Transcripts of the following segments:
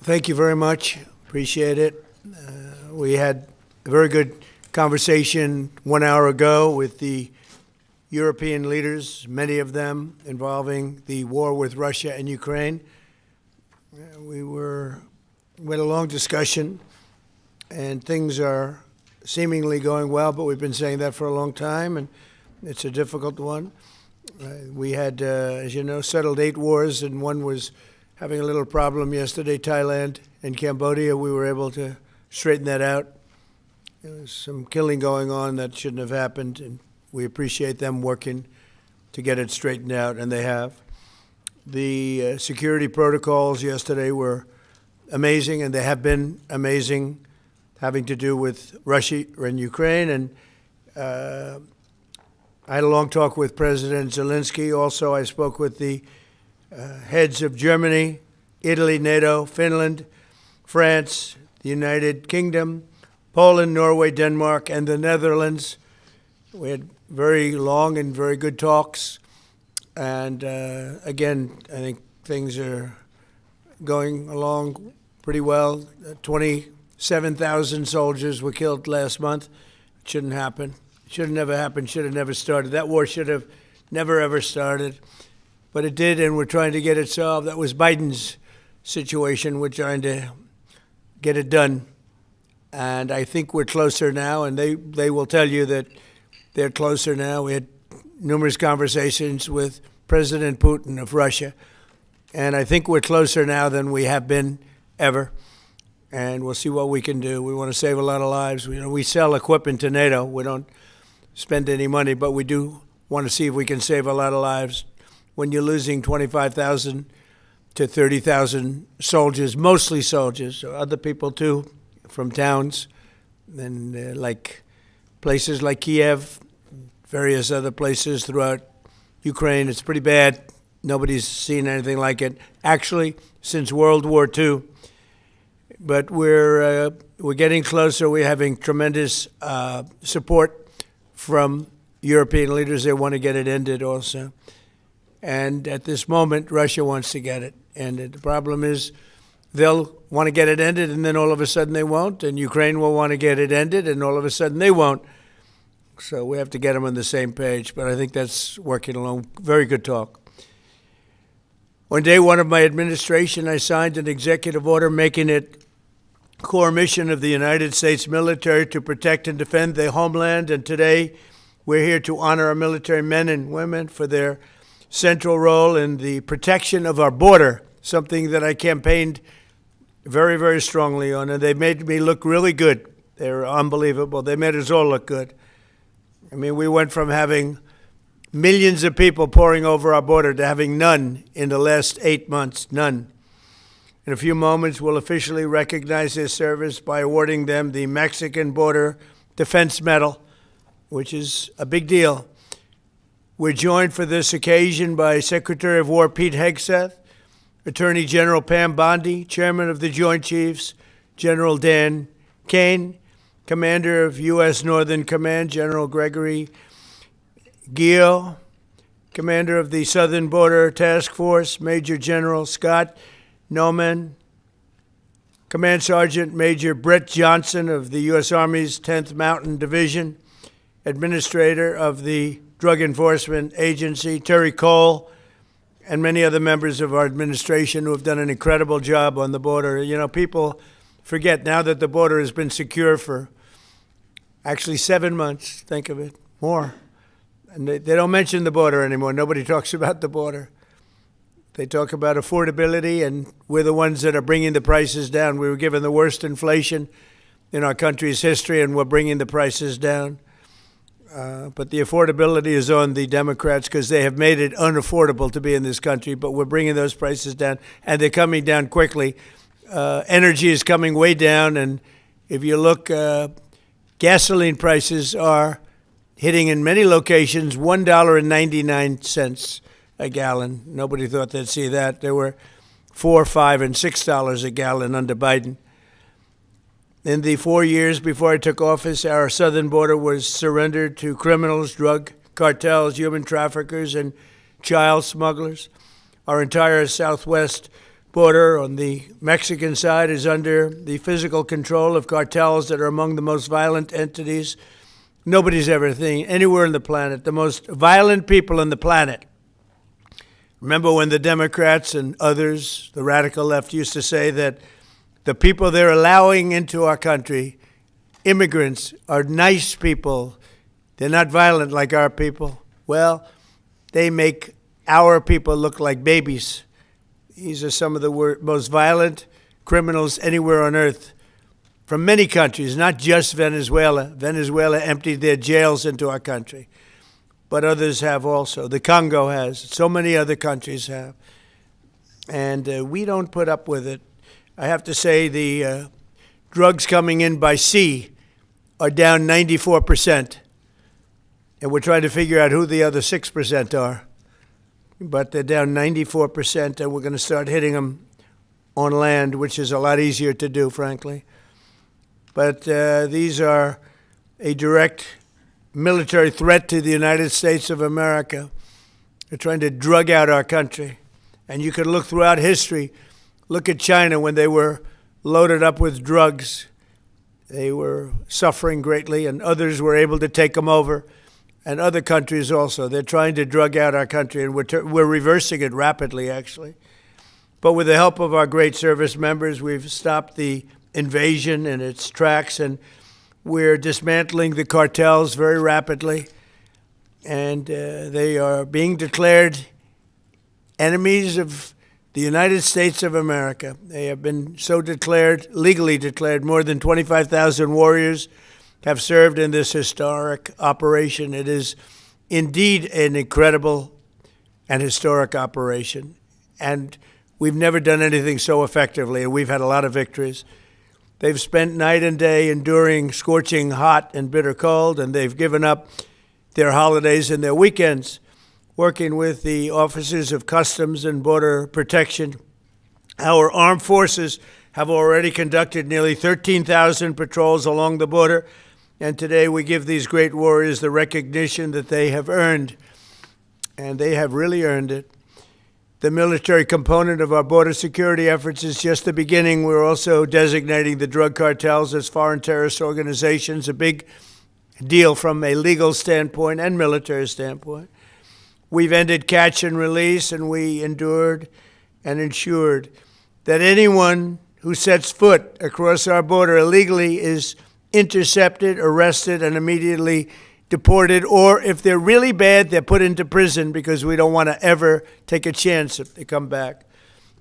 Thank you very much. Appreciate it. We had a very good conversation 1 hour ago with the European leaders, many of them involving the war with Russia and Ukraine. We had a long discussion, and things are seemingly going well, but we've been saying that for a long time, and it's a difficult one. We had, as you know, settled 8 wars, and one was having a little problem yesterday, Thailand and Cambodia. We were able to straighten that out. There was some killing going on that shouldn't have happened, and we appreciate them working to get it straightened out, and they have. The security protocols yesterday were amazing, and they have been amazing, having to do with Russia and Ukraine. And I had a long talk with President Zelensky. Also, I spoke with the heads of Germany, Italy, NATO, Finland, France, the United Kingdom, Poland, Norway, Denmark, and the Netherlands. We had very long and very good talks. And again, I think things are going along pretty well. 27,000 soldiers were killed last month. It shouldn't happen. It should have never happened, should have never started. That war should have never, ever started. But it did, and we're trying to get it solved. That was Biden's situation. We're trying to get it done. And I think we're closer now, and they will tell you that they're closer now. We had numerous conversations with President Putin of Russia, and I think we're closer now than we have been ever. And we'll see what we can do. We want to save a lot of lives. We sell equipment to NATO. We don't spend any money, but we do want to see if we can save a lot of lives. When you're losing 25,000 to 30,000 soldiers, mostly soldiers, other people too, from towns, and like places like Kiev, various other places throughout Ukraine, it's pretty bad. Nobody's seen anything like it, actually, since World War II. But we're getting closer. We're having tremendous support from European leaders. They want to get it ended also. And at this moment, Russia wants to get it ended. The problem is they'll want to get it ended, and then all of a sudden they won't. And Ukraine will want to get it ended, and all of a sudden they won't. So we have to get them on the same page. But I think that's working along. Very good talk. On day one of my administration, I signed an executive order making it core mission of the United States military to protect and defend the homeland. And today we're here to honor our military men and women for their central role in the protection of our border, something that I campaigned very, very strongly on. And they made me look really good. They're unbelievable. They made us all look good. I mean, we went from having millions of people pouring over our border to having none in the last 8 months, none. In a few moments, we'll officially recognize their service by awarding them the Mexican Border Defense Medal, which is a big deal. We're joined for this occasion by Secretary of War Pete Hegseth, Attorney General Pam Bondi, Chairman of the Joint Chiefs, General Dan Kane, Commander of U.S. Northern Command, General Gregory Gio, Commander of the Southern Border Task Force, Major General Scott Noman, Command Sergeant Major Brett Johnson of the U.S. Army's 10th Mountain Division, Administrator of the Drug Enforcement Agency, Terry Cole, and many other members of our administration who have done an incredible job on the border. You know, people forget now that the border has been secure for actually 7 months, think of it, more. And they don't mention the border anymore. Nobody talks about the border. They talk about affordability, and we're the ones that are bringing the prices down. We were given the worst inflation in our country's history, and we're bringing the prices down. But the affordability is on the Democrats because they have made it unaffordable to be in this country. But we're bringing those prices down, and they're coming down quickly. Energy is coming way down, and if you look, gasoline prices are hitting in many locations $1.99 a gallon. Nobody thought they'd see that. There were $4, $5, and $6 a gallon under Biden. In the 4 years before I took office, our southern border was surrendered to criminals, drug cartels, human traffickers, and child smugglers. Our entire southwest border on the Mexican side is under the physical control of cartels that are among the most violent entities nobody's ever seen anywhere on the planet, the most violent people on the planet. Remember when the Democrats and others, the radical left, used to say that the people they're allowing into our country, immigrants, are nice people. They're not violent like our people. Well, they make our people look like babies. These are some of the most violent criminals anywhere on earth from many countries, not just Venezuela. Venezuela emptied their jails into our country, but others have also. The Congo has. So many other countries have. And we don't put up with it. I have to say the drugs coming in by sea are down 94%. And we're trying to figure out who the other 6% are. But they're down 94%, and we're going to start hitting them on land, which is a lot easier to do, frankly. But these are a direct military threat to the United States of America. They're trying to drug out our country. And you can look throughout history. Look at China when they were loaded up with drugs. They were suffering greatly, and others were able to take them over. And other countries also. They're trying to drug out our country, and we're reversing it rapidly, actually. But with the help of our great service members, we've stopped the invasion in its tracks, and we're dismantling the cartels very rapidly. And they are being declared enemies of the United States of America. They have been so declared, legally declared. More than 25,000 warriors have served in this historic operation. It is indeed an incredible and historic operation. And we've never done anything so effectively, and we've had a lot of victories. They've spent night and day enduring scorching hot and bitter cold, and they've given up their holidays and their weekends working with the officers of Customs and Border Protection. Our armed forces have already conducted nearly 13,000 patrols along the border, and today we give these great warriors the recognition that they have earned, and they have really earned it. The military component of our border security efforts is just the beginning. We're also designating the drug cartels as foreign terrorist organizations, a big deal from a legal standpoint and military standpoint. We've ended catch and release, and we endured and ensured that anyone who sets foot across our border illegally is intercepted, arrested, and immediately deported, or if they're really bad, they're put into prison because we don't want to ever take a chance if they come back.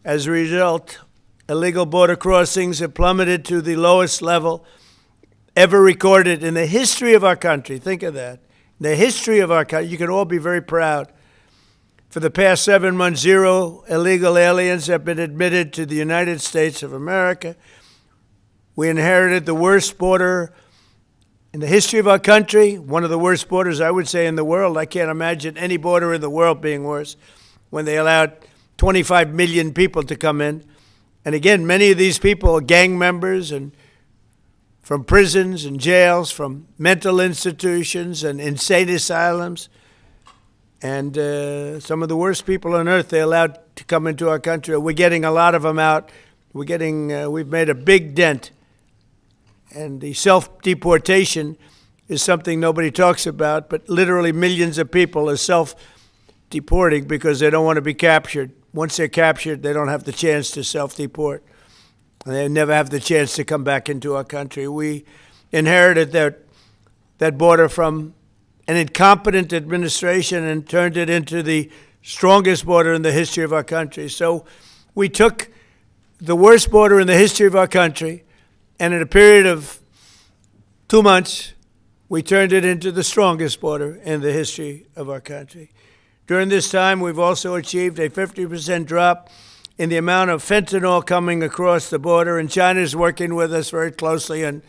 As a result, illegal border crossings have plummeted to the lowest level ever recorded in the history of our country. Think of that. The history of our country. You can all be very proud. For the past 7 months, 0 illegal aliens have been admitted to the United States of America. We inherited the worst border in the history of our country, one of the worst borders, I would say, in the world. I can't imagine any border in the world being worse when they allowed 25 million people to come in. And again, many of these people are gang members and from prisons and jails, from mental institutions and insane asylums. And some of the worst people on earth they allowed to come into our country. We're getting a lot of them out. We've made a big dent. And the self-deportation is something nobody talks about, but literally millions of people are self-deporting because they don't want to be captured. Once they're captured, they don't have the chance to self-deport. They never have the chance to come back into our country. We inherited that border from an incompetent administration and turned it into the strongest border in the history of our country. So we took the worst border in the history of our country, and in a period of 2 months, we turned it into the strongest border in the history of our country. During this time, we've also achieved a 50% drop in the amount of fentanyl coming across the border, and China is working with us very closely on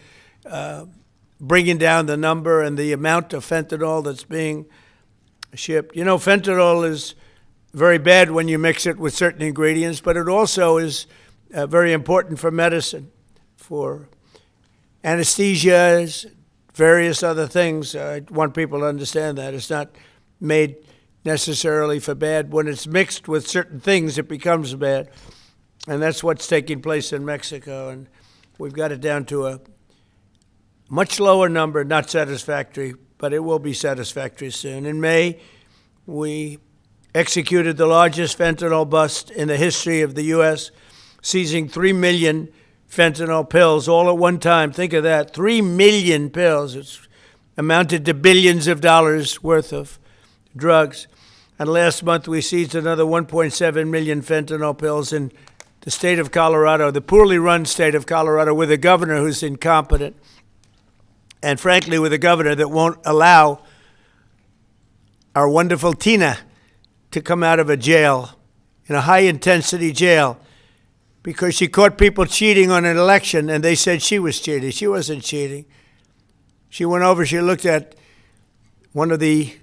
bringing down the number and the amount of fentanyl that's being shipped. You know, fentanyl is very bad when you mix it with certain ingredients, but it also is very important for medicine, for anesthesias, various other things. I want people to understand that. It's not made necessarily for bad. When it's mixed with certain things, it becomes bad. And that's what's taking place in Mexico. And we've got it down to a much lower number, not satisfactory, but it will be satisfactory soon. In May, we executed the largest fentanyl bust in the history of the U.S., seizing 3 million fentanyl pills all at one time. Think of that, 3 million pills. It's amounted to billions of dollars worth of drugs. And last month, we seized another 1.7 million fentanyl pills in the state of Colorado, the poorly run state of Colorado, with a governor who's incompetent, and frankly, with a governor that won't allow our wonderful Tina to come out of a jail, in a high-intensity jail, because she caught people cheating on an election, and they said she was cheating. She wasn't cheating. She went over, she looked at one of the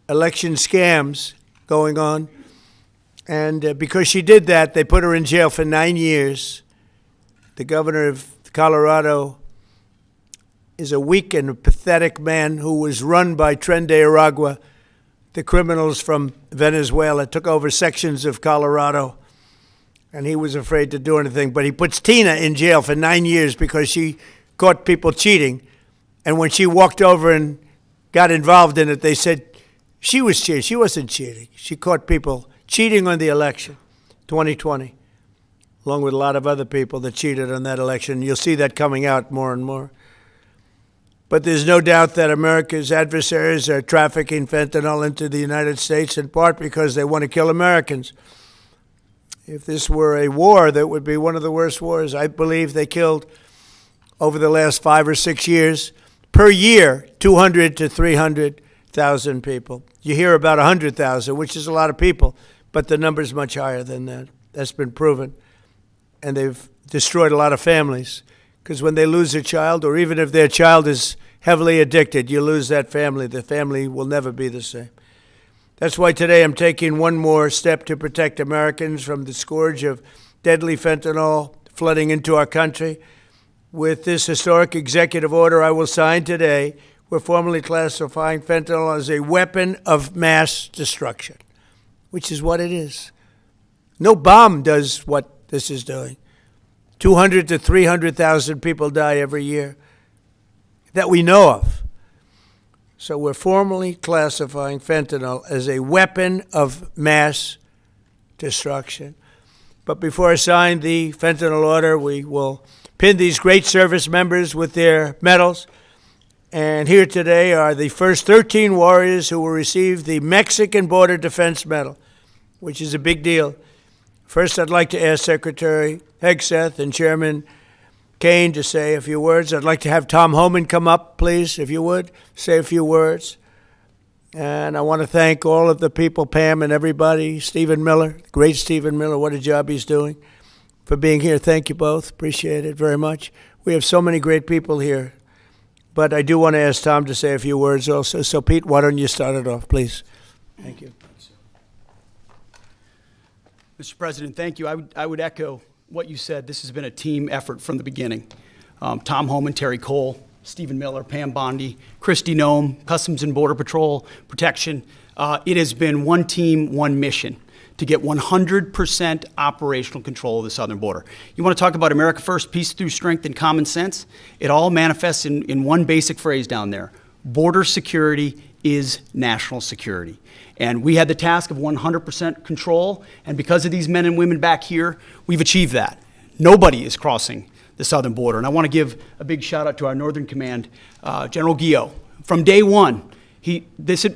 election scams going on, and because she did that, they put her in jail for 9 years. The governor of Colorado is a weak and pathetic man who was run by Tren de Aragua, the criminals from Venezuela, took over sections of Colorado, and he was afraid to do anything. But he puts Tina in jail for 9 years because she caught people cheating. And when she walked over and got involved in it, they said she was cheating. She wasn't cheating. She caught people cheating on the election, 2020, along with a lot of other people that cheated on that election. You'll see that coming out more and more. But there's no doubt that America's adversaries are trafficking fentanyl into the United States, in part because they want to kill Americans. If this were a war, that would be one of the worst wars. I believe they killed, over the last 5 or 6 years, per year, 200 to 300,000 people. You hear about 100,000, which is a lot of people, but the number's much higher than that. That's been proven. And they've destroyed a lot of families, because when they lose a child, or even if their child is heavily addicted, you lose that family. The family will never be the same. That's why today I'm taking one more step to protect Americans from the scourge of deadly fentanyl flooding into our country. With this historic executive order I will sign today, we're formally classifying fentanyl as a weapon of mass destruction, which is what it is. No bomb does what this is doing. 200 to 300,000 people die every year that we know of. So we're formally classifying fentanyl as a weapon of mass destruction. But before I sign the fentanyl order, we will pin these great service members with their medals. And here today are the first 13 warriors who will receive the Mexican Border Defense Medal, which is a big deal. First, I'd like to ask Secretary Hegseth and Chairman Kane to say a few words. I'd like to have Tom Homan come up, please, if you would, say a few words. And I want to thank all of the people, Pam and everybody, Stephen Miller, great Stephen Miller, what a job he's doing, for being here. Thank you both. Appreciate it very much. We have so many great people here. But I do want to ask Tom to say a few words also. So, Pete, why don't you start it off, please? Thank you. Mr. President, thank you. I would echo what you said. This has been a team effort from the beginning. Tom Homan, Terry Cole, Stephen Miller, Pam Bondi, Christy Nome, Customs and Border Patrol, Protection. It has been one team, one mission to get 100% operational control of the southern border. You want to talk about America first, peace through strength and common sense? It all manifests in one basic phrase down there. Border security is national security. And we had the task of 100% control, and because of these men and women back here, we've achieved that. Nobody is crossing the southern border. And I want to give a big shout out to our Northern Command, General Guillot. From day one,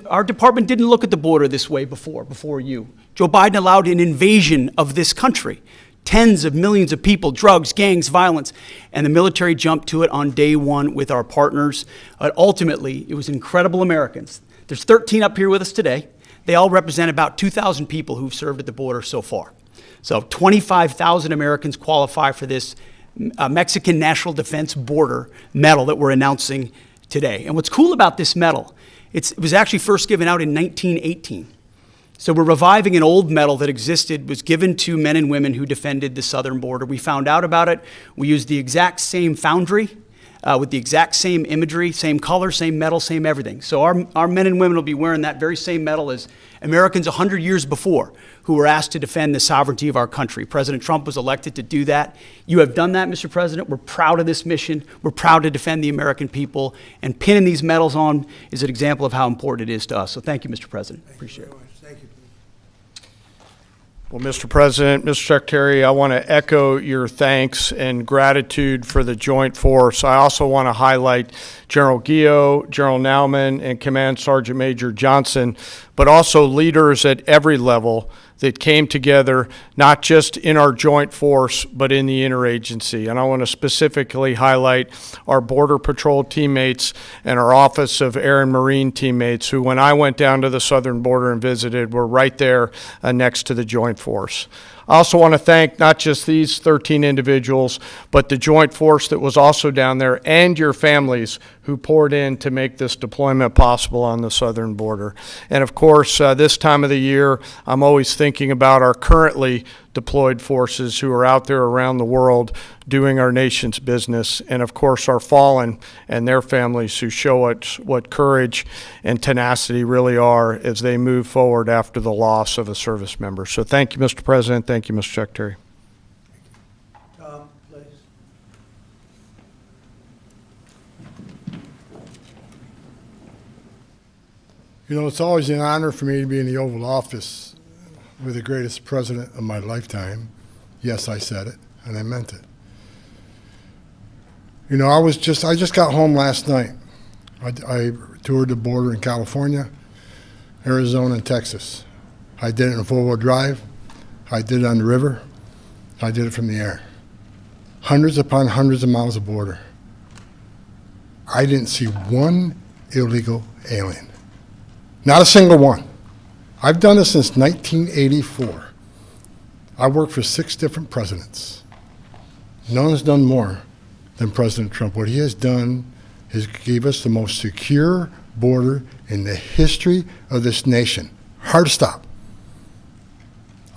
our department didn't look at the border this way before you. Joe Biden allowed an invasion of this country. Tens of millions of people, drugs, gangs, violence, and the military jumped to it on day one with our partners. Ultimately, it was incredible Americans. There's 13 up here with us today. They all represent about 2,000 people who've served at the border so far. So 25,000 Americans qualify for this Mexican National Defense Border Medal that we're announcing today. And what's cool about this medal, it was actually first given out in 1918. So we're reviving an old medal that existed, was given to men and women who defended the southern border. We found out about it. We used the exact same foundry with the exact same imagery, same color, same medal, same everything. So our men and women will be wearing that very same medal as Americans 100 years before who were asked to defend the sovereignty of our country. President Trump was elected to do that. You have done that, Mr. President. We're proud of this mission. We're proud to defend the American people. And pinning these medals on is an example of how important it is to us. So thank you, Mr. President. Appreciate it. Thank you. Well, Mr. President, Mr. Secretary, I want to echo your thanks and gratitude for the joint force. I also want to highlight General Gio, General Nauman, and Command Sergeant Major Johnson, but also leaders at every level that came together, not just in our joint force, but in the interagency. And I want to specifically highlight our Border Patrol teammates and our Office of Air and Marine teammates who, when I went down to the southern border and visited, were right there next to the joint force. I also want to thank not just these 13 individuals, but the joint force that was also down there and your families who poured in to make this deployment possible on the southern border. And of course, this time of the year, I'm always thinking about our currently deployed forces who are out there around the world doing our nation's business, and of course our fallen and their families who show us what courage and tenacity really are as they move forward after the loss of a service member. So thank you, Mr. President. Thank you, Mr. Secretary. Tom, please. You know, it's always an honor for me to be in the Oval Office with the greatest president of my lifetime. Yes, I said it, and I meant it. You know, I just got home last night. I toured the border in California, Arizona, and Texas. I did it in four-wheel drive. I did it on the river. I did it from the air. Hundreds upon hundreds of miles of border. I didn't see one illegal alien. Not a single one. I've done this since 1984. I worked for 6 different presidents. No one's done more than President Trump. What he has done is gave us the most secure border in the history of this nation. Hard to stop.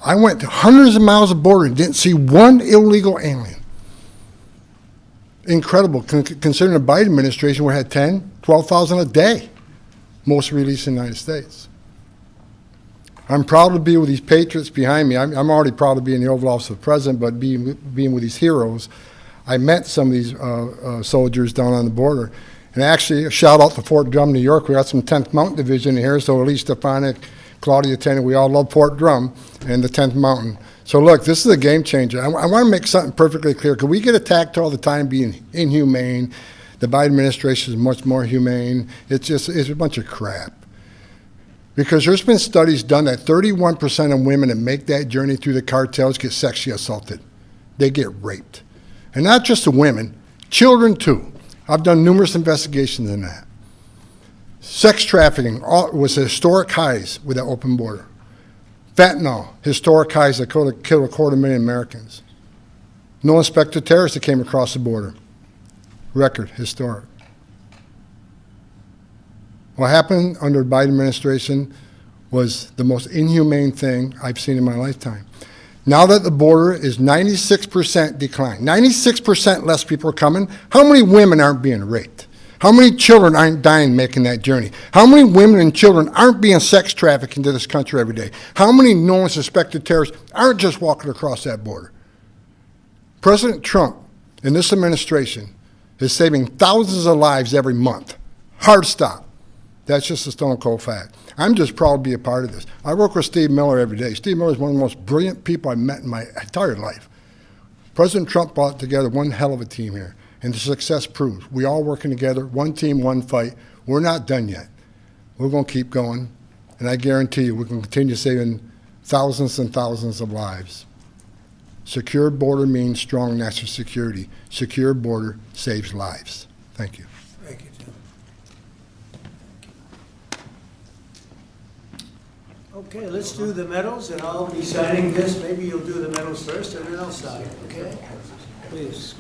I went to hundreds of miles of border and didn't see one illegal alien. Incredible, considering the Biden administration, we had 10, 12,000 a day, most released in the United States. I'm proud to be with these patriots behind me. I'm already proud to be in the Oval Office of the President, but being with these heroes, I met some of these soldiers down on the border. And actually, a shout out to Fort Drum, New York. We got some 10th Mountain Division here, so Elise Stefanik, Claudia Tennant, we all love Fort Drum and the 10th Mountain. So look, this is a game changer. I want to make something perfectly clear, because we get attacked all the time being inhumane. The Biden administration is much more humane. It's a bunch of crap. Because there's been studies done that 31% of women that make that journey through the cartels get sexually assaulted. They get raped. And not just the women, children too. I've done numerous investigations in that. Sex trafficking was at historic highs with that open border. Fentanyl, historic highs that killed 250,000 Americans. No inspector terrorists that came across the border. Record, historic. What happened under the Biden administration was the most inhumane thing I've seen in my lifetime. Now that the border is 96% decline, 96% less people are coming, how many women aren't being raped? How many children aren't dying making that journey? How many women and children aren't being sex trafficked into this country every day? How many known suspected terrorists aren't just walking across that border? President Trump and this administration is saving thousands of lives every month. Hard stop. That's just a stone cold fact. I'm just proud to be a part of this. I work with Steve Miller every day. Steve Miller is one of the most brilliant people I've met in my entire life. President Trump brought together one hell of a team here, and the success proves. We all working together, one team, one fight. We're not done yet. We're going to keep going, and I guarantee you we're going to continue saving thousands and thousands of lives. Secure border means strong national security. Secure border saves lives. Thank you. Thank you, Tim. Okay, let's do the medals, and I'll be signing this. Maybe you'll do the medals first, and then I'll sign, okay? Please.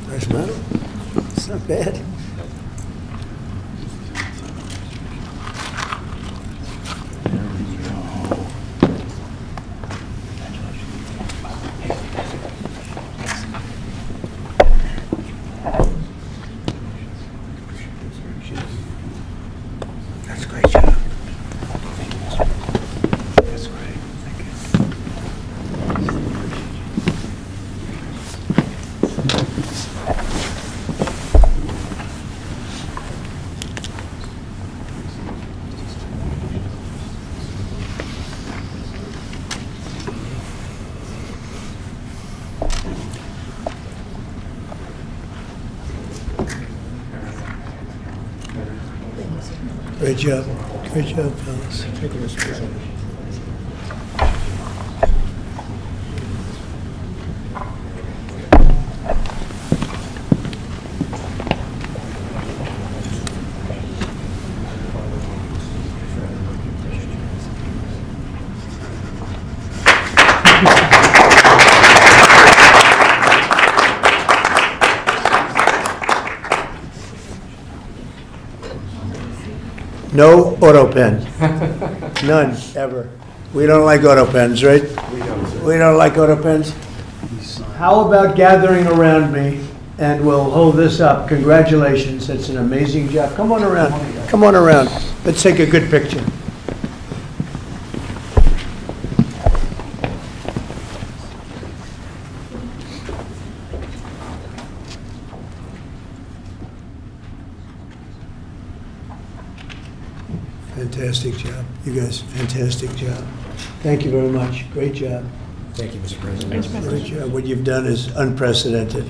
Nice medal. It's not bad. Great job. Great job, fellas. No auto pen. None, ever. We don't like auto pens, right? We don't like auto pens. How about gathering around me, and we'll hold this up. Congratulations, it's an amazing job. Come on around, come on around. Let's take a good picture. Fantastic job. You guys, fantastic job. Thank you very much. Great job. Thank you, Mr. President. Great job. What you've done is unprecedented.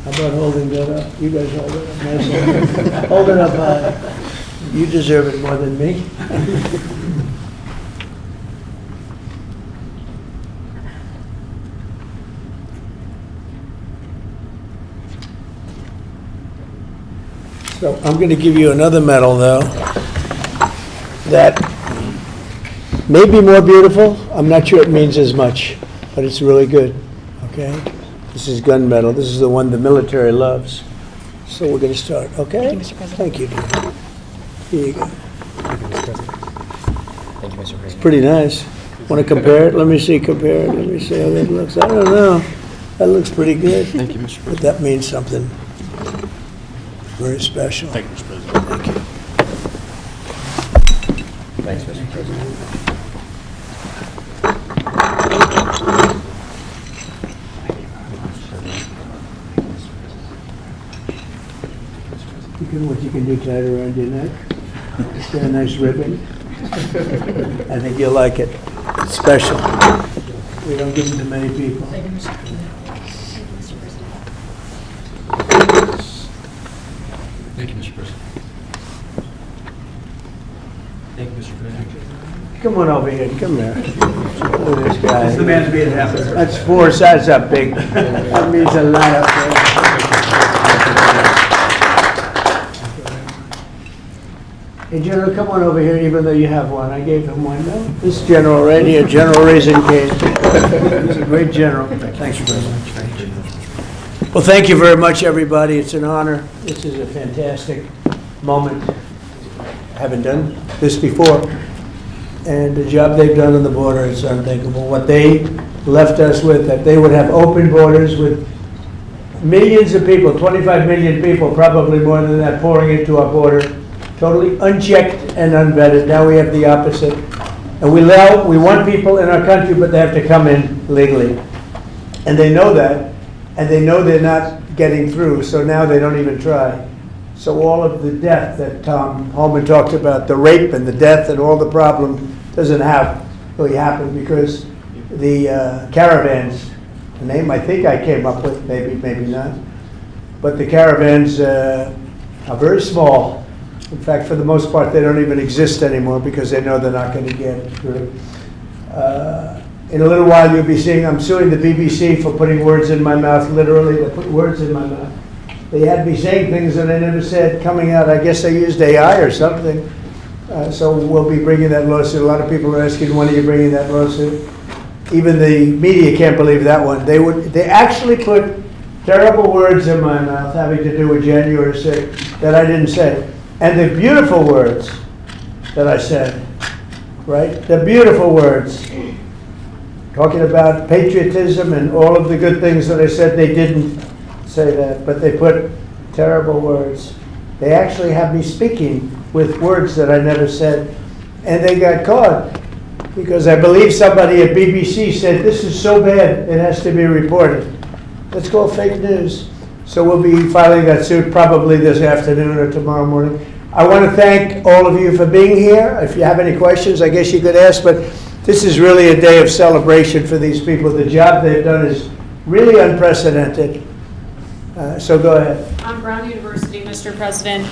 How about holding that up? You guys hold it up. Nice. Hold it up high. You deserve it more than me. So I'm going to give you another medal, though, that may be more beautiful. I'm not sure it means as much, but it's really good, okay? This is gun medal. This is the one the military loves. So we're going to start, okay? Thank you, Mr. President. Thank you, dear. Here you go. Thank you, Mr. President. Thank you, Mr. President. Pretty nice. Want to compare it? Let me see, compare it. Let me see how that looks. I don't know. That looks pretty good. Thank you, Mr. But that means something very special. Thank you, Mr. President. Thank you. Thanks, Mr. President. What you can do, tie it around your neck. Is there a nice ribbon? I think you'll like it. It's special. We don't give them to many people. Thank you, Mr. President. Thank you, Mr. President. Thank you, Mr. President. Come on over here. Come here. Look at this guy. It's the man's being happy. That's 4 sides up big. That means a lot up there. Hey, General, come on over here, even though you have one. I gave him one. No? This general right here, General Raisin Case. He's a great general. Thanks very much. Well, thank you very much, everybody. It's an honor. This is a fantastic moment. I haven't done this before. And the job they've done on the border is unthinkable. What they left us with, that they would have open borders with millions of people, 25 million people, probably more than that, pouring into our border, totally unchecked and unvetted. Now we have the opposite. And we want people in our country, but they have to come in legally. And they know that, and they know they're not getting through, so now they don't even try. So all of the death that Tom Holman talked about, the rape and the death and all the problem, doesn't really happen because the caravans, the name I think I came up with, maybe not, but the caravans are very small. In fact, for the most part, they don't even exist anymore because they know they're not going to get through. In a little while, you'll be seeing, I'm suing the BBC for putting words in my mouth, literally, they put words in my mouth. They had me saying things that I never said coming out. I guess they used AI or something. So we'll be bringing that lawsuit. A lot of people are asking, when are you bringing that lawsuit? Even the media can't believe that one. They actually put terrible words in my mouth having to do with January 6th that I didn't say. And the beautiful words that I said, right? The beautiful words, talking about patriotism and all of the good things that I said, they didn't say that, but they put terrible words. They actually have me speaking with words that I never said, and they got caught because I believe somebody at BBC said, this is so bad, it has to be reported. That's called fake news. So we'll be filing that suit probably this afternoon or tomorrow morning. I want to thank all of you for being here. If you have any questions, I guess you could ask, but this is really a day of celebration for these people. The job they've done is really unprecedented. So go ahead. On Brown University, Mr. President,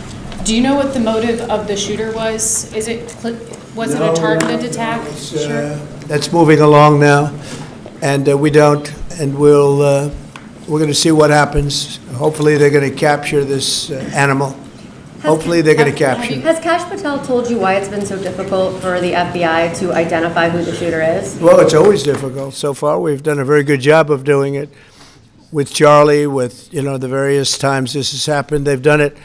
Do you know what the motive of the shooter was? Was it a targeted attack? That's moving along now, and we don't, and we're going to see what happens. Hopefully, they're going to capture this animal. Hopefully, they're going to capture it. Has Kash Patel told you why it's been so difficult for the FBI to identify who the shooter is? Well, it's always difficult. So far, we've done a very good job of doing it with Charlie, with, the various times this has happened. They've done it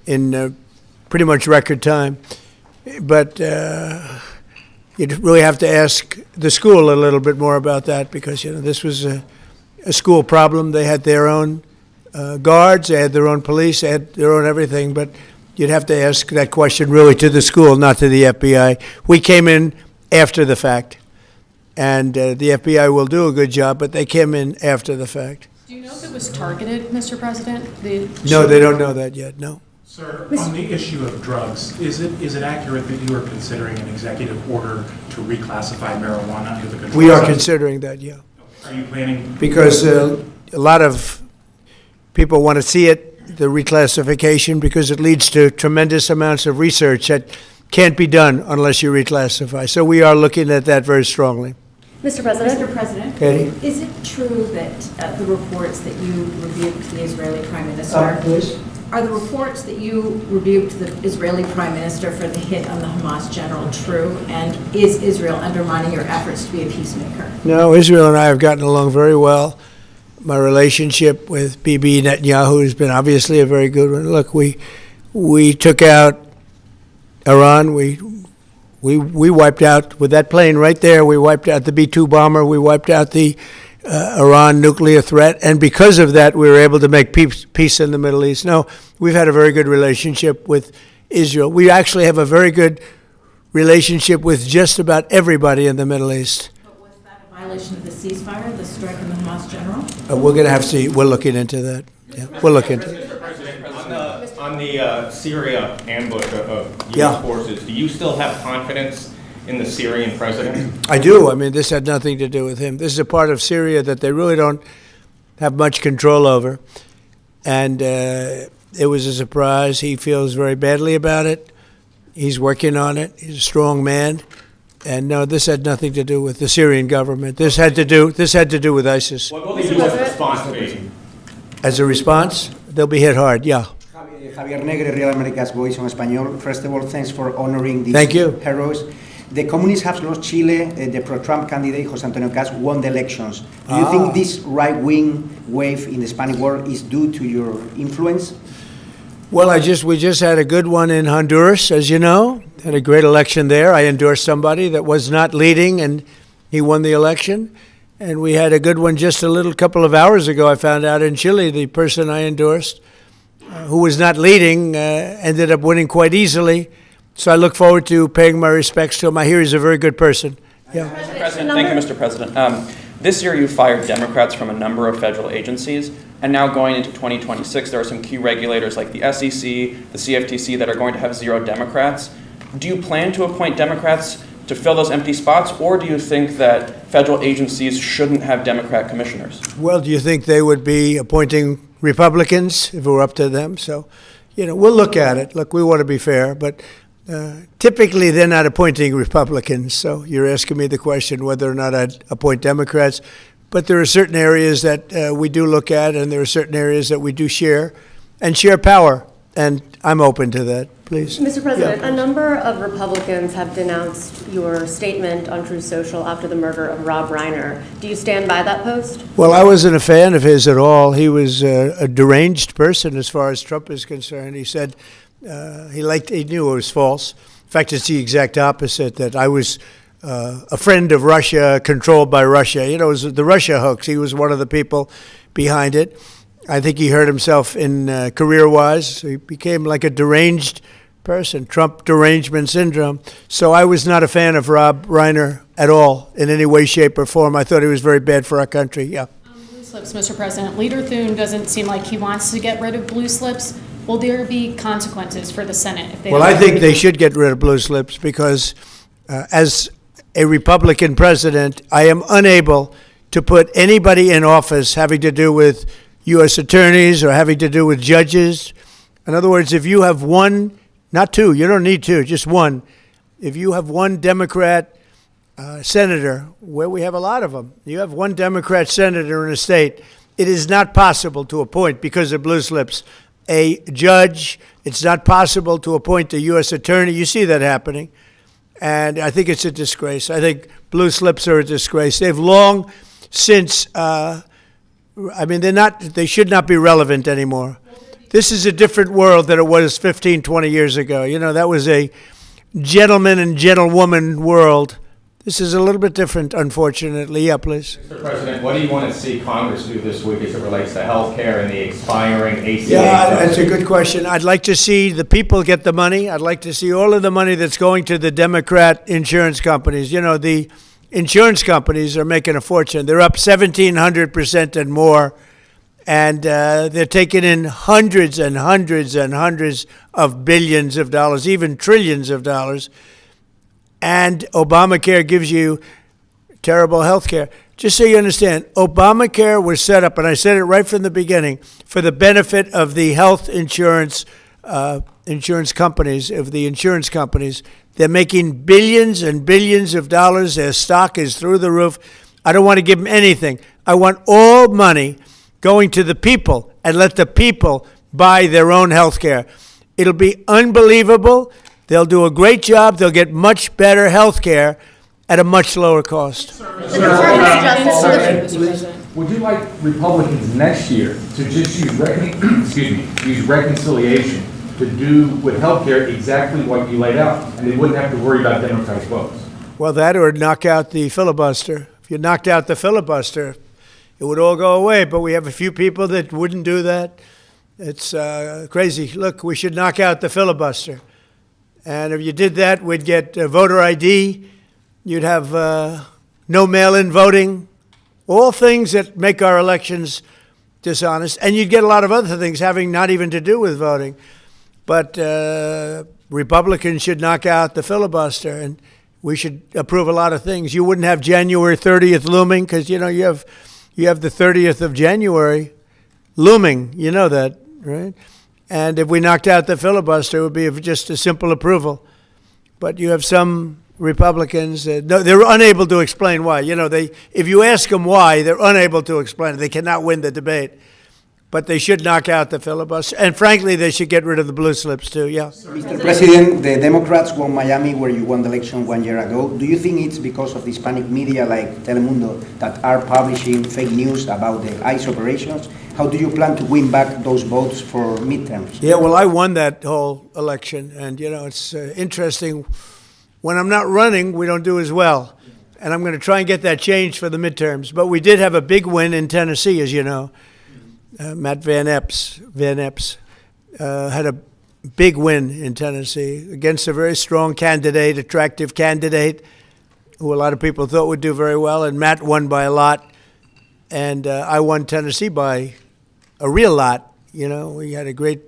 in pretty much record time. But you'd really have to ask the school a little bit more about that because, this was a school problem. They had their own guards, they had their own police, they had their own everything. But you'd have to ask that question really to the school, not to the FBI. We came in after the fact, and the FBI will do a good job, but they came in after the fact. Do you know if it was targeted, Mr. President? No, they don't know that yet, no. Sir, on the issue of drugs, is it accurate that you are considering an executive order to reclassify marijuana under the control? We are considering that, yeah. Are you planning? Because a lot of people want to see it, the reclassification, because it leads to tremendous amounts of research that can't be done unless you reclassify. So we are looking at that very strongly. Mr. President? Mr. President, Katie? is it true that the reports that you rebuked the Israeli Prime Minister? Please. Are the reports that you rebuked the Israeli Prime Minister for the hit on the Hamas general true? And is Israel undermining your efforts to be a peacemaker? No, Israel and I have gotten along very well. My relationship with Bibi Netanyahu has been obviously a very good one. Look, we took out Iran. We wiped out, with that plane right there, we wiped out the B-2 bomber. We wiped out the Iran nuclear threat. And because of that, we were able to make peace in the Middle East. No, we've had a very good relationship with Israel. We actually have a very good relationship with just about everybody in the Middle East. But was that a violation of the ceasefire, the strike on the Hamas general? We're going to have to, we're looking into that. Yeah, we'll look into it. Mr. President, on the Syria ambush of U.S. Yeah. forces, do you still have confidence in the Syrian president? I do. I mean, this had nothing to do with him. This is a part of Syria that they really don't have much control over. And it was a surprise. He feels very badly about it. He's working on it. He's a strong man. And no, this had nothing to do with the Syrian government. This had to do with ISIS. What will the U.S. response be? As a response, they'll be hit hard, yeah. Javier Negre, Real America's Voice on Español. First of all, thanks for honoring these Thank you. heroes. The communists have lost Chile. The pro-Trump candidate, José Antonio Caz, won the elections. Do you think this right-wing wave in the Spanish world is due to your influence? Well, we just had a good one in Honduras, as you know. Had a great election there. I endorsed somebody that was not leading, and he won the election. And we had a good one just a couple of hours ago, I found out, in Chile. The person I endorsed, who was not leading, ended up winning quite easily. So I look forward to paying my respects to him. I hear he's a very good person. Yeah. Mr. President, thank you, Mr. President. This year you fired Democrats from a number of federal agencies, and now going into 2026, there are some key regulators like the SEC, the CFTC that are going to have zero Democrats. Do you plan to appoint Democrats to fill those empty spots, or do you think that federal agencies shouldn't have Democrat commissioners? Well, do you think they would be appointing Republicans if it were up to them? So, we'll look at it. Look, we want to be fair, but typically they're not appointing Republicans. So you're asking me the question whether or not I'd appoint Democrats. But there are certain areas that we do look at, and there are certain areas that we do share power. And I'm open to that. Please. Mr. President, Yeah. a number of Republicans have denounced your statement on Truth Social after the murder of Rob Reiner. Do you stand by that post? Well, I wasn't a fan of his at all. He was a deranged person as far as Trump is concerned. He said he knew it was false. In fact, it's the exact opposite, that I was a friend of Russia, controlled by Russia. It was the Russia hoax. He was one of the people behind it. I think he hurt himself in career-wise. So he became like a deranged person, Trump derangement syndrome. So I was not a fan of Rob Reiner at all in any way, shape, or form. I thought he was very bad for our country, yeah. Blue slips, Mr. President. Leader Thune doesn't seem like he wants to get rid of blue slips. Will there be consequences for the Senate if they? Well, I think they should get rid of blue slips because as a Republican president, I am unable to put anybody in office having to do with U.S. attorneys or having to do with judges. In other words, if you have one not two, you don't need two, just one. If you have one Democrat senator, where we have a lot of them, you have one Democrat senator in a state, it is not possible to appoint, because of blue slips, a judge. It's not possible to appoint a U.S. attorney. You see that happening. And I think it's a disgrace. I think blue slips are a disgrace. They've long since, they should not be relevant anymore. This is a different world than it was 15, 20 years ago. You know, that was a gentleman and gentlewoman world. This is a little bit different, unfortunately. Yeah, please. Mr. President, what do you want to see Congress do this week as it relates to health care and the expiring ACA? Yeah, that's a good question. I'd like to see the people get the money. I'd like to see all of the money that's going to the Democrat insurance companies. You know, the insurance companies are making a fortune. They're up 1,700% and more. And they're taking in hundreds and hundreds and hundreds of billions of dollars, even trillions of dollars. And Obamacare gives you terrible health care. Just so you understand, Obamacare was set up, and I said it right from the beginning, for the benefit of the health insurance companies, of the insurance companies. They're making billions and billions of dollars. Their stock is through the roof. I don't want to give them anything. I want all money going to the people, and let the people buy their own health care. It'll be unbelievable. They'll do a great job. They'll get much better health care at a much lower cost. Would you like Republicans next year to just use reconciliation to do with health care exactly what you laid out, and they wouldn't have to worry about Democratic votes? Well, that or knock out the filibuster. If you knocked out the filibuster, it would all go away. But we have a few people that wouldn't do that. It's crazy. Look, we should knock out the filibuster. And if you did that, we'd get voter ID. You'd have no mail-in voting, all things that make our elections dishonest. And you'd get a lot of other things having not even to do with voting. But Republicans should knock out the filibuster, and we should approve a lot of things. You wouldn't have January 30th looming, because, you know, you have the 30th of January looming. You know that, right? And if we knocked out the filibuster, it would be just a simple approval. But you have some Republicans, they're unable to explain why. You know, if you ask them why, they're unable to explain it. They cannot win the debate. But they should knock out the filibuster. And frankly, they should get rid of the blue slips too, yeah. Mr. President, the Democrats won Miami, where you won the election 1 year ago. Do you think it's because of the Hispanic media like Telemundo that are publishing fake news about the ICE operations? How do you plan to win back those votes for midterms? Yeah, well, I won that whole election. And, you know, it's interesting. When I'm not running, we don't do as well. And I'm going to try and get that changed for the midterms. But we did have a big win in Tennessee, as you know. Matt Van Epps had a big win in Tennessee against a very strong candidate, attractive candidate, who a lot of people thought would do very well. And Matt won by a lot. And I won Tennessee by a real lot. You know, we had a great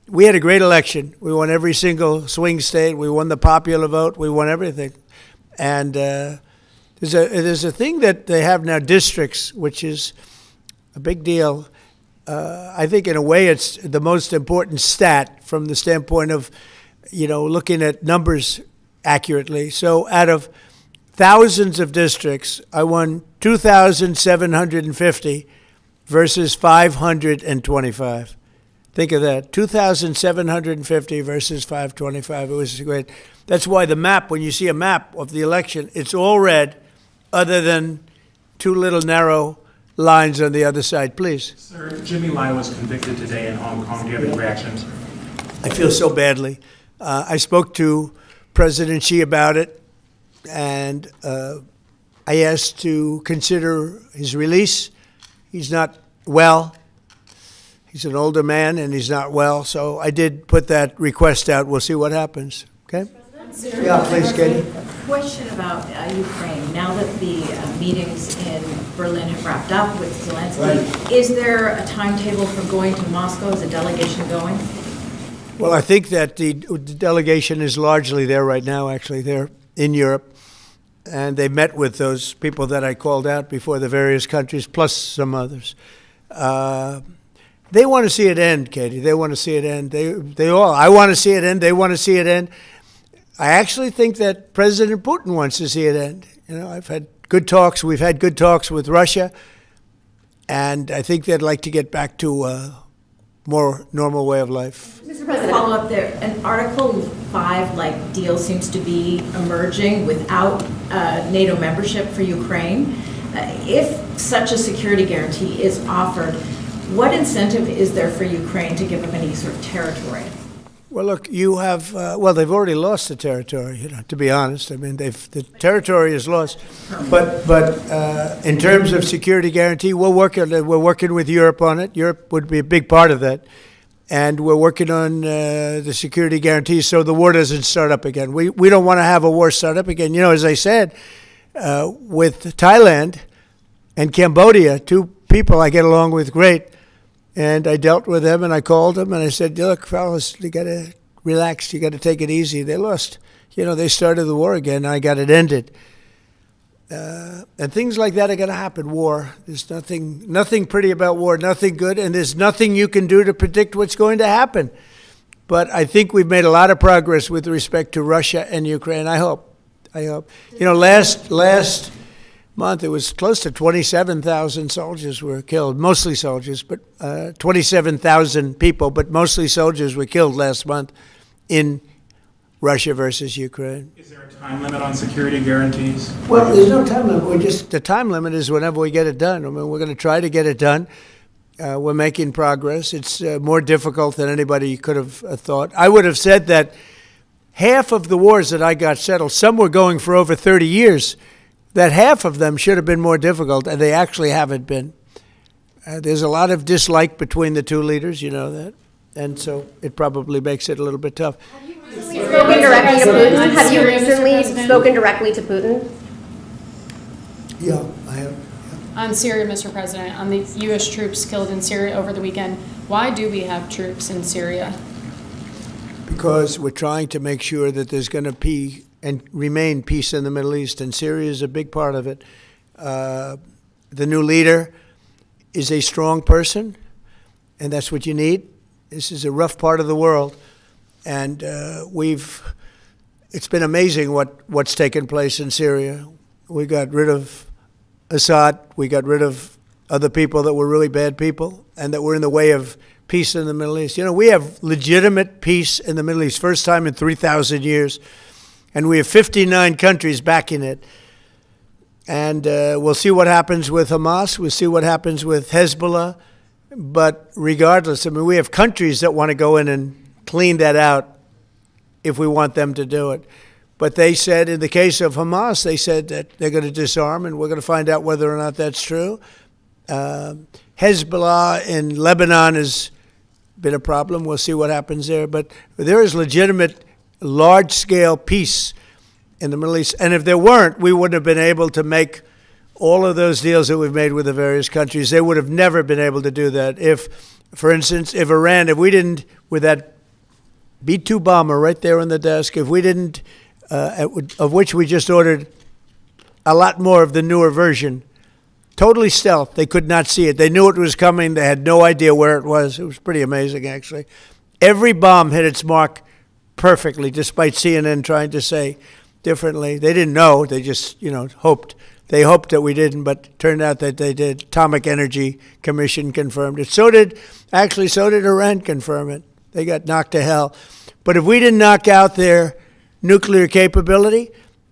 election. We won every single swing state. We won the popular vote. We won everything. And there's a thing that they have now, districts, which is a big deal. I think in a way it's the most important stat from the standpoint of, you know, looking at numbers accurately. So out of thousands of districts, I won 2,750 versus 525. Think of that, 2,750 versus 525. It was great. That's why the map, when you see a map of the election, it's all red other than two little narrow lines on the other side, please. Sir, Jimmy Lai was convicted today in Hong Kong. Do you have any reactions? I feel so badly. I spoke to President Xi about it, and I asked to consider his release. He's not well. He's an older man, and he's not well. So I did put that request out. We'll see what happens. Okay? Yeah, please, Katie. Question about Ukraine. Now that the meetings in Berlin have wrapped up with Zelensky, is there a timetable for going to Moscow? Is a delegation going? Well, I think that the delegation is largely there right now, actually. They're in Europe, and they met with those people that I called out before, the various countries, plus some others. They want to see it end, Katie. They want to see it end. I want to see it end. They want to see it end. I actually think that President Putin wants to see it end. You know, I've had good talks. We've had good talks with Russia. And I think they'd like to get back to a more normal way of life. Mr. President, follow up there. An Article 5-like deal seems to be emerging without NATO membership for Ukraine. If such a security guarantee is offered, what incentive is there for Ukraine to give up any sort of territory? Well, look, you have, they've already lost the territory, you know, to be honest. I mean, the territory is lost. But in terms of security guarantee, we're working with Europe on it. Europe would be a big part of that. And we're working on the security guarantee so the war doesn't start up again. We don't want to have a war start up again. You know, as I said, with Thailand and Cambodia, two people I get along with great, and I dealt with them, and I called them, and I said, look, fellas, you got to relax. You got to take it easy. They lost. You know, they started the war again, and I got it ended. And things like that are going to happen, war. There's nothing pretty about war, nothing good, and there's nothing you can do to predict what's going to happen. But I think we've made a lot of progress with respect to Russia and Ukraine. I hope. You know, last month, it was close to 27,000 soldiers were killed, mostly soldiers, but 27,000 people, but mostly soldiers were killed last month in Russia versus Ukraine. Is there a time limit on security guarantees? Well, there's no time limit. The time limit is whenever we get it done. I mean, we're going to try to get it done. We're making progress. It's more difficult than anybody could have thought. I would have said that half of the wars that I got settled, some were going for over 30 years, that half of them should have been more difficult, and they actually haven't been. There's a lot of dislike between the two leaders, you know that, and so it probably makes it a little bit tough. Spoken directly to Putin? Have you recently spoken directly to Putin? Yeah, I have. On Syria, Mr. President, on the U.S. troops killed in Syria over the weekend, why do we have troops in Syria? Because we're trying to make sure that there's going to be and remain peace in the Middle East, and Syria is a big part of it. The new leader is a strong person, and that's what you need. This is a rough part of the world, and it's been amazing what's taken place in Syria. We got rid of Assad, we got rid of other people that were really bad people, and that were in the way of peace in the Middle East. You know, we have legitimate peace in the Middle East, first time in 3,000 years. And we have 59 countries backing it. And we'll see what happens with Hamas. We'll see what happens with Hezbollah. But regardless, I mean, we have countries that want to go in and clean that out if we want them to do it. But they said, in the case of Hamas, they said that they're going to disarm, and we're going to find out whether or not that's true. Hezbollah in Lebanon has been a problem. We'll see what happens there. But there is legitimate large-scale peace in the Middle East. And if there weren't, we wouldn't have been able to make all of those deals that we've made with the various countries. They would have never been able to do that. If, for instance, if we didn't, with that B-2 bomber right there on the desk, if we didn't, of which we just ordered a lot more of the newer version, totally stealth. They could not see it. They knew it was coming. They had no idea where it was. It was pretty amazing, actually. Every bomb hit its mark perfectly, despite CNN trying to say differently. They didn't know. They just, hoped. They hoped that we didn't, but it turned out that they did. Atomic Energy Commission confirmed it. So did Iran confirm it. They got knocked to hell. But if we didn't knock out their nuclear capability,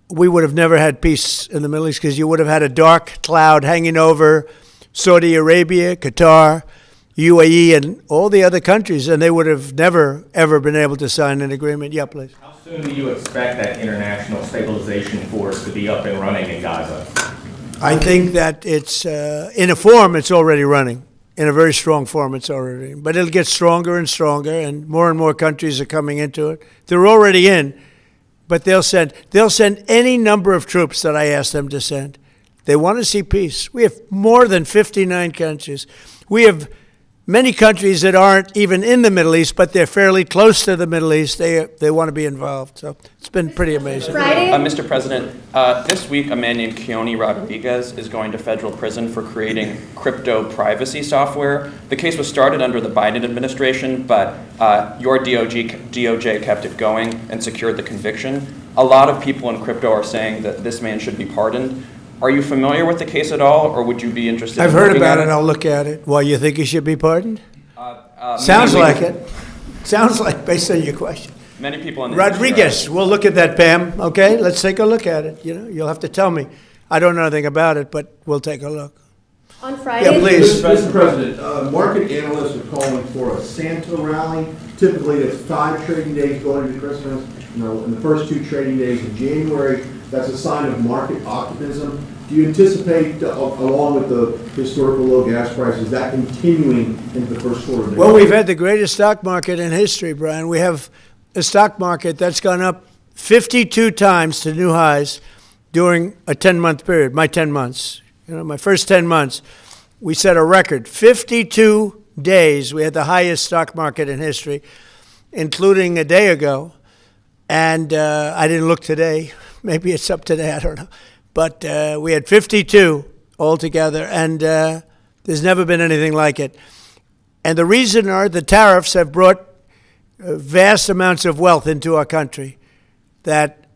we would have never had peace in the Middle East, because you would have had a dark cloud hanging over Saudi Arabia, Qatar, UAE, and all the other countries, and they would have never, ever been able to sign an agreement. Yeah, please. How soon do you expect that international stabilization force to be up and running in Gaza? I think that it's, in a form, it's already running. In a very strong form, it's already. But it'll get stronger and stronger, and more countries are coming into it. They're already in, but they'll send any number of troops that I ask them to send. They want to see peace. We have more than 59 countries. We have many countries that aren't even in the Middle East, but they're fairly close to the Middle East, they want to be involved. So it's been pretty amazing. Mr. President, this week a man named Keone Rodriguez is going to federal prison for creating crypto privacy software. The case was started under the Biden administration, but your DOJ kept it going and secured the conviction. A lot of people in crypto are saying that this man should be pardoned. Are you familiar with the case at all, or would you be interested I've in heard looking about at it. I'll look at it. Why, you think he should be pardoned? Sounds Many like people- it. Sounds like, based on your question. Many people in the Rodriguez, we'll look at that, Pam, okay? Let's take a look at it. You know, you'll have to tell me. I don't know anything about it, but we'll take a look. On Friday, Yeah, please. Mr. President, market analysts are calling for a Santa rally. Typically, it's 5 trading days going into Christmas. You know, in the first 2 trading days in January, that's a sign of market optimism. Do you anticipate, along with the historical low gas prices, that continuing into the first quarter of the year? Well, we've had the greatest stock market in history, Brian. We have a stock market that's gone up 52 times to new highs during a 10-month period, my 10 months. You know, my first 10 months, we set a record. 52 days, we had the highest stock market in history, including a day ago. And I didn't look today. Maybe it's up today, I don't know. But we had 52 altogether, and there's never been anything like it. And the reason are the tariffs have brought vast amounts of wealth into our country, that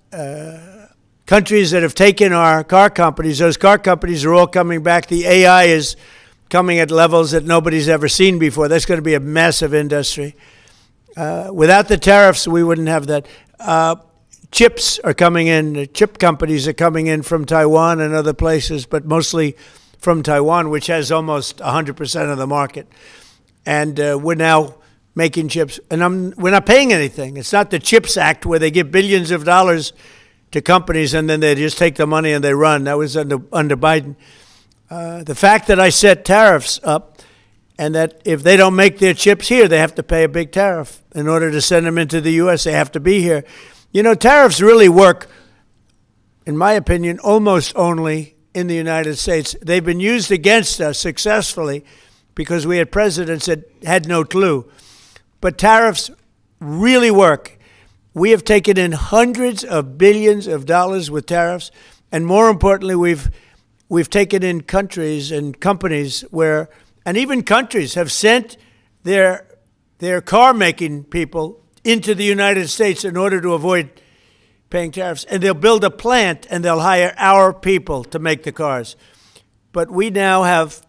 countries that have taken our car companies, those car companies are all coming back. The AI is coming at levels that nobody's ever seen before. That's going to be a massive industry. Without the tariffs, we wouldn't have that. Chips are coming in. The chip companies are coming in from Taiwan and other places, but mostly from Taiwan, which has almost 100% of the market. And we're now making chips, and we're not paying anything. It's not the CHIPS Act where they give billions of dollars to companies and then they just take the money and they run. That was under Biden. The fact that I set tariffs up, and that if they don't make their chips here, they have to pay a big tariff. In order to send them into the U.S., they have to be here. You know, tariffs really work, in my opinion, almost only in the United States. They've been used against us successfully because we had presidents that had no clue. But tariffs really work. We have taken in hundreds of billions of dollars with tariffs, and more importantly, we've taken in countries and companies where, and even countries have sent their car-making people into the United States in order to avoid paying tariffs. And they'll build a plant and they'll hire our people to make the cars. But we now have,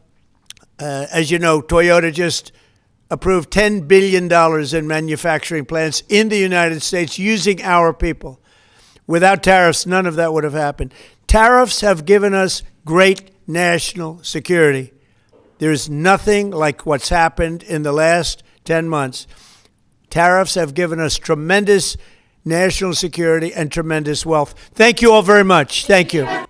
as you know, Toyota just approved $10 billion in manufacturing plants in the United States using our people. Without tariffs, none of that would have happened. Tariffs have given us great national security. There's nothing like what's happened in the last 10 months. Tariffs have given us tremendous national security and tremendous wealth. Thank you all very much. Thank you.